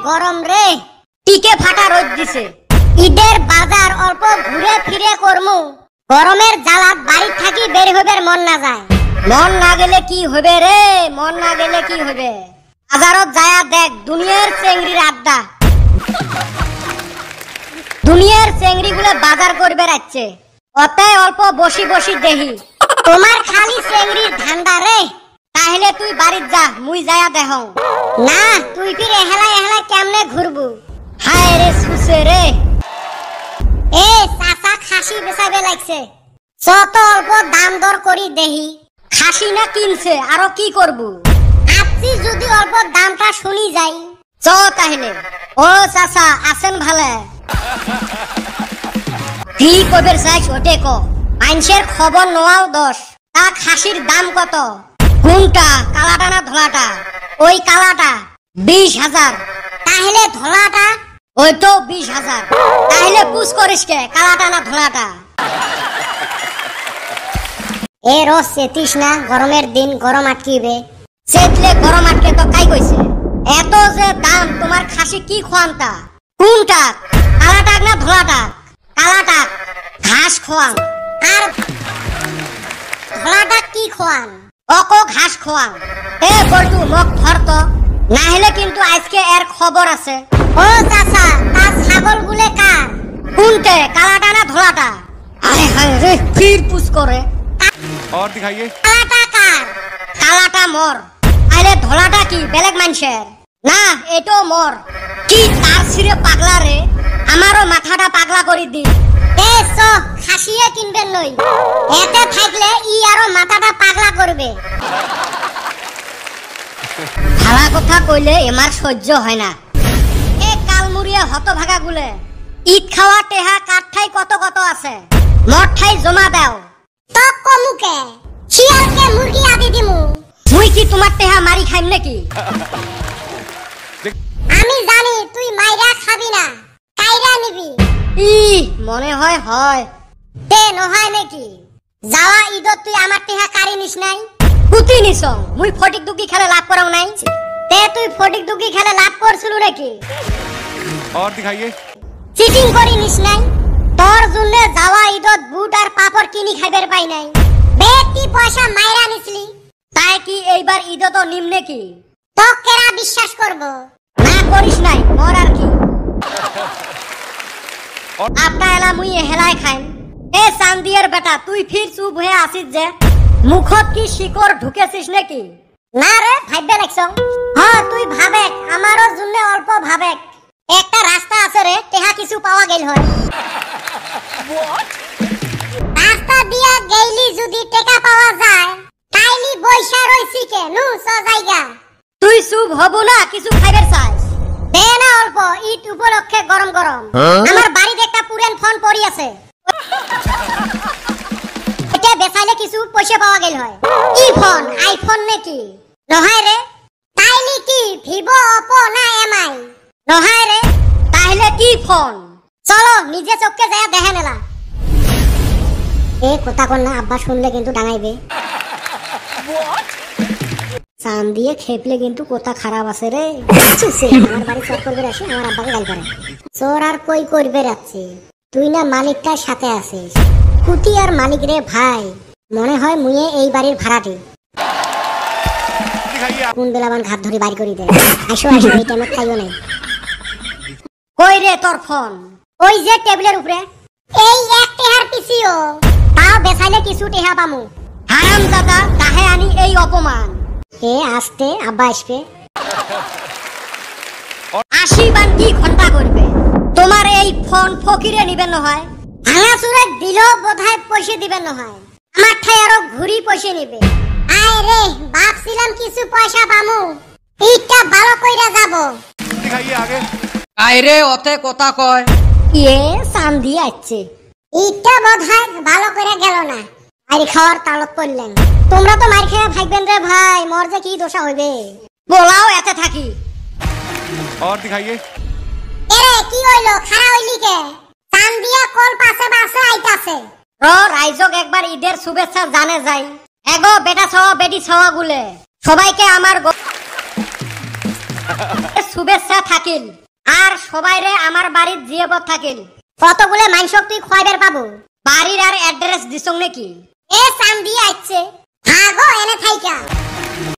গরম রে, টিকে ফাটা রোদ দিছে। ঈদের বাজার অল্প ঘুরে ফিরে করমু, গরমের জ্বালাত বাড়ি থাকি বের হইবার মন না যায়। মন না গেলে কি হবে রে, মন না গেলে কি হবে? বাজারত যায়া দেখ দুনিয়ার চেংড়ির আড্ডা। দুনিয়ার চেংড়ি গুলো বাজার করবে রাখছে, অতে অল্প বসি বসি দেহি। তোমার খালি চেংড়ির ধান্দা রে, তাহলে তুই বাড়িত যা, মুই যায়া দেহ না। তুই ফির এহেলা এহেলা কেমনে ঘুরবু? হায় রে সুসে রে। এ চাচা খাসি বেচাবে লাগছে, যত অল্প দাম দর করি দেহি। খাসি না কিনছে, আরো কি করবু? আপনি যদি অল্প দামটা শুনি যাই চ তাহলে। ও চাচা আছেন ভালে? কি কবের চাইছ ওটে ক, মানুষের খবর নোয়াও দোষ। তা খাসির দাম কত? কোনটা, কালাটা না ধলাটা? ওই কালাটা 20,000। তাহলে ধলাটা? ওই তো 20,000। তাহলে পুষ করিস কে, কালাটা না ধলাটা? এ রোজ চেতিস না, গরমের দিন গরম আটকিবে। চেতলে গরম আটকে তো কাই কইছে? এত যে দাম, তোমার খাসি কি খোয়ানটা? কোনটা, কালাটাক না ধলাটাক? কালাটাক ঘাস খোয়ান, আর ধলাটাক কি খোয়ান? অক ঘাস খোয়ান। এ বলতু মুখ ধরত, না হলে কিন্তু আজকে এর খবর আছে। ও চাচা, তার ছাগল গুলে কার? কোনটে, কালাটা না ধলাটা? আরে হায় রে, ফির পুষ করে। और दिखाइए। কালাটা কার? কালাটা মোর। আরে ধলাটা কি বেলেগ মানুষের? না, এটো মোর। কি তার ছিঁড়ে পাগলা রে, আমারও মাথাটা পাগলা করে দি। এ চ, খাসিয়ে কিনবেন নই, এতে থাকলে ই আরো মাথাটা পাগলা করবে। ভালা কথা কইলে এমার সহ্য হয় না। এ কালমুড়িয়া হতভাগা গুলে, ঈদ খাওয়া টেহা কাঠঠাই কত কত আছে, মঠ ঠাই জমা দাও। তো কমুকে শিয়ালকে মুরগি আদি দিমু। মুই কি তোমার টেহা মারি খাইম নাকি? আমি জানি তুই মাইরা খাবি না, কাইরা নিবি। ই মনে হয় হয় তে নহয় নাকি? যাওয়া ঈদত তুই আমার টেহা কারি নিস নাই? কুতি নিস, মুই ফটিক দুকি খেলে লাভ করাও নাই। তে তুই ফটিক দুকি খেলে লাভ করছিল নাকি? और दिखाइए। চিটিং করি নিস নাই? তোর জন্য যাওয়া ঈদত বুট আর পাপড় কিনি খাইবার পাই নাই, বেটি পয়সা মাইরা নিছলি। তাই কি এইবার ঈদত নিম নাকি? তো কেরা বিশ্বাস করব? না করিস নাই, মোর আর কি। আপনা এলা মুই হেলাই খাইম। এ চান্দিয়ের বেটা, তুই ফির চুপ হয়ে আসিস যে, মুখত কি শিকড় ঢুকেছিস নাকি? না রে, ভাববে লাগছ। হ্যাঁ তুই ভাবেক, আমারও জন্য অল্প ভাবেক। একটা রাস্তা আছে রে, টেহা কিছু পাওয়া গেল হয়। রাস্তা দিয়া গেইলি যদি টেকা পাওয়া যায়, তাইলি বইসা রইছি কে নু চ জায়গা। তুই চুপ হবো না, কিছু খাইবার চাইস? দে না অল্প, ঈদ উপলক্ষে গরম গরম। আমার বাড়িতে একটা পুরান ফোন পড়ি আছে, এটা বেচাইলে কিছু পয়সা পাওয়া গেল হয়। কি ফোন, আইফোন নাকি? নহয় রে। তাইলি কি ভিভো, অপো না এমআই? নহয় রে। তাহলে কি ফোন? চলো নিজে চোখকে যায় দেখে নেলা। এ কথা কর না, আব্বা শুনলে কিন্তু ডাঙাইবে। চান দিয়ে খেপলে কিন্তু কথা খারাপ আছে রে। আমার বাড়ি চোর করবে আসে, আমার আব্বাকে গাল করে। চোর আর কই করবে রাখছি, তুই না মালিকটার সাথে আছিস। কুতি আর মালিক রে ভাই, মনে হয় মুয়ে এই বাড়ির ভাড়াটি। কোন বেলাবান ঘাট ধরে বাড়ি করি দে। আসো আসো, এই টাইমে খাইও নাই। কই রে তোর ফোন? ওই যে টেবিলের উপরে। এই এক টেহার পিছিও, তাও বেচাইলে কিছু টেহা পামু। হারাম দাদা, তাহে আনি এই অপমান। এ আস্তে, আব্বা আসবে। 80 বান কি ঘন্টা করবে? তোমার এই ফোন ফকিরে নিবেন নহয়, ভাঙা চুরে দিলেও বোধহয় পয়সা দিবেন নহয়। আমার ঠাই আরো ঘুরি পয়সা নিবে। আয় রে, ভাবছিলাম কিছু পয়সা পামু, ঈদটা ভালো কইরা যাব। दिखाइए आगे। আইরে ওতে কথা কয়। ইয়ে চান্দি আসছে, ঈদটা বোধহয় ভালো করে গেল না। মারি খাওয়ার তালত পড়লেন। তোমরা তো মার খেয়ে ভাগবেন রে ভাই, মোর যে কি দোষা হইবে। বলাও এতে থাকি। और दिखाइए। এরে কি হইলো, খাড়া হইলি কে? চান্দিয়া কল পাশে পাশে আইতাছে। রাইজক একবার ঈদের শুভেচ্ছা জানে যাই। এগো বেটা ছাওয়া বেটি ছাওয়া গুলে সবাইকে আমার শুভেচ্ছা থাকিল আর সবাইরে আমার বাড়ির জিয়াবত থাকিল। কতগুলো মাংসক তুই খয়বের পাবো? বাড়ির আর অ্যাড্রেস দিছং নাকি? এ সাম দিয়ে আইছে। আগো এনে থাইকা